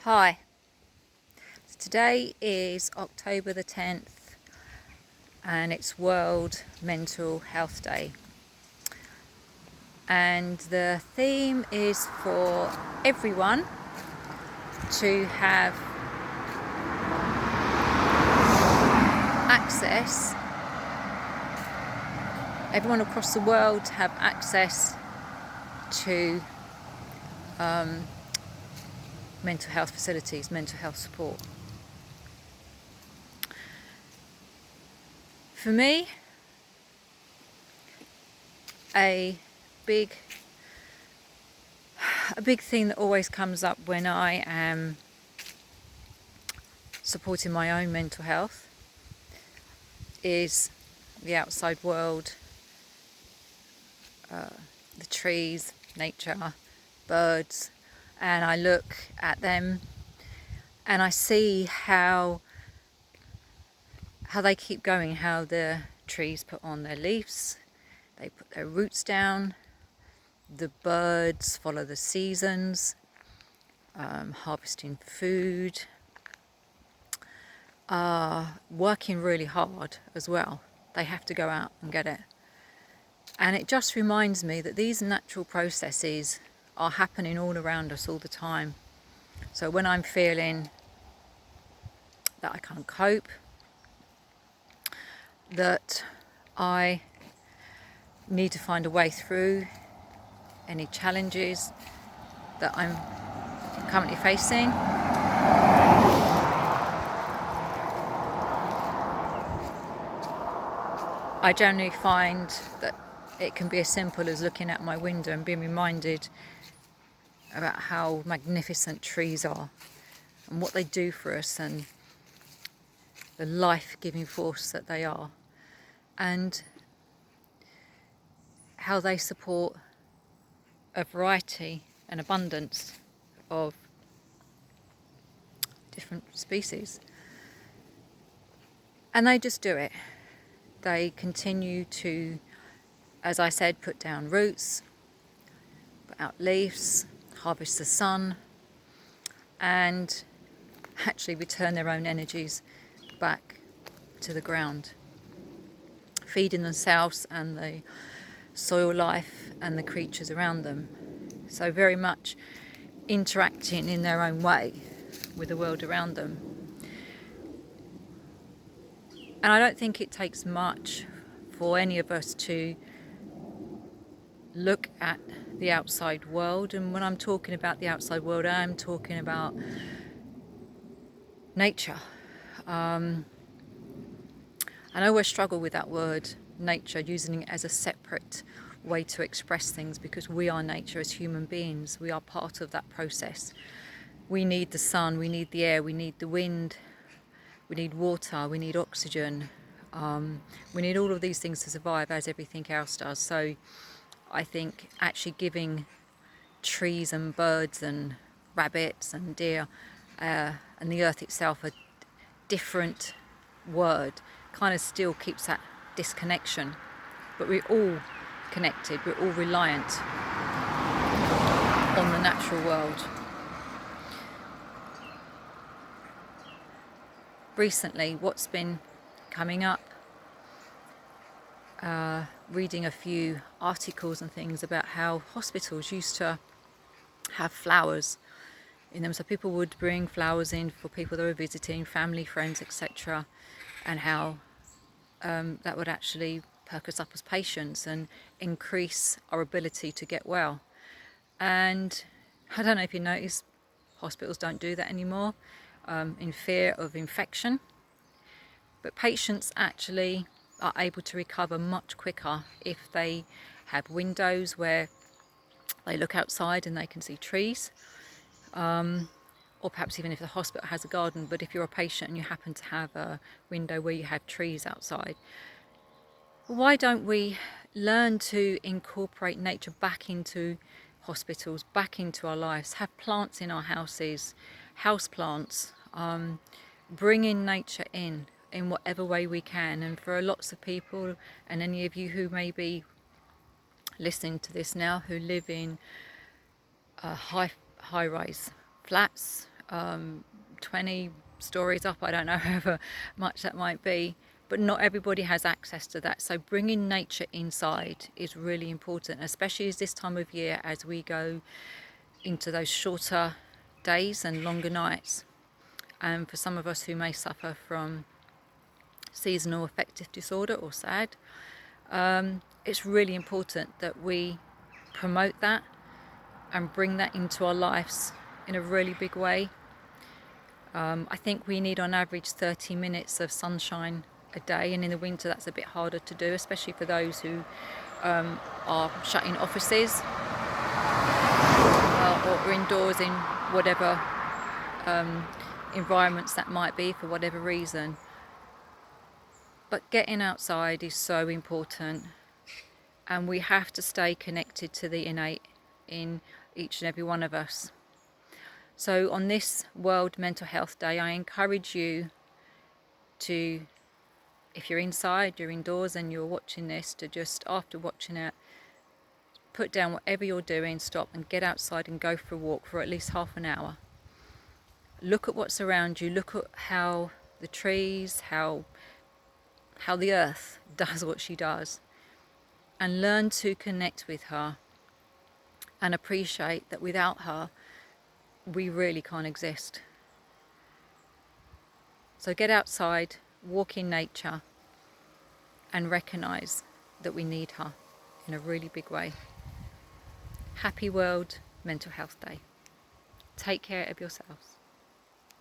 Hi, so today is October the 10th and it's World Mental Health Day, and the theme is for everyone to have access, everyone across the world to have access to mental health facilities, mental health support. For me, a big thing that always comes up when I am supporting my own mental health is the outside world, the trees, nature, birds, and I look at them and I see how they keep going, how the trees put on their leaves, they put their roots down, the birds follow the seasons, harvesting food, working really hard as well. They have to go out and get it. And it just reminds me that these natural processes are happening all around us all the time. So when I'm feeling that I can't cope, that I need to find a way through any challenges that I'm currently facing, I generally find that it can be as simple as looking out my window and being reminded about how magnificent trees are and what they do for us and the life-giving force that they are, and how they support a variety and abundance of different species. And they just do it. They continue to, as I said, put down roots, put out leaves, harvest the sun, and actually return their own energies back to the ground, feeding themselves and the soil life and the creatures around them. So very much interacting in their own way with the world around them. And I don't think it takes much for any of us to look at the outside world. And when I'm talking about the outside world, I'm talking about nature. I always struggle with that word, nature, using it as a separate way to express things, because we are nature as human beings. We are part of that process. We need the sun, we need the air, we need the wind, we need water, we need oxygen. We need all of these things to survive, as everything else does. So I think actually giving trees and birds and rabbits and deer and the earth itself a different word kind of still keeps that disconnection. But we're all connected, we're all reliant on the natural world. Recently, what's been coming up, reading a few articles and things about how hospitals used to have flowers in them. So people would bring flowers in for people they were visiting, family, friends, etc. And how that would actually perk us up as patients and increase our ability to get well. And I don't know if you notice, hospitals don't do that anymore, in fear of infection. But patients actually are able to recover much quicker if they have windows where they look outside and they can see trees, or perhaps even if the hospital has a garden. But if you're a patient and you happen to have a window where you have trees outside, why don't we learn to incorporate nature back into hospitals, back into our lives, have plants in our houses, house plants, bring in nature in whatever way we can. And for lots of people, and any of you who may be listening to this now, who live in high-rise flats 20 stories up, I don't know however much that might be, but not everybody has access to that. So bringing nature inside is really important, especially as this time of year, as we go into those shorter days and longer nights. And for some of us who may suffer from seasonal affective disorder or SAD, it's really important that we promote that and bring that into our lives in a really big way. I think we need on average 30 minutes of sunshine a day, and in the winter that's a bit harder to do, especially for those who are shut in offices or indoors in whatever environments that might be for whatever reason. But getting outside is so important, and we have to stay connected to the innate in each and every one of us. So on this World Mental Health Day, I encourage you to, if you're inside, you're indoors and you're watching this, to just, after watching it, put down whatever you're doing, stop and get outside and go for a walk for at least half an hour. Look at what's around you, look at how the trees, how the earth does what she does, and learn to connect with her and appreciate that without her we really can't exist. So get outside, walk in nature, and recognise that we need her in a really big way. Happy World Mental Health Day. Take care of yourselves.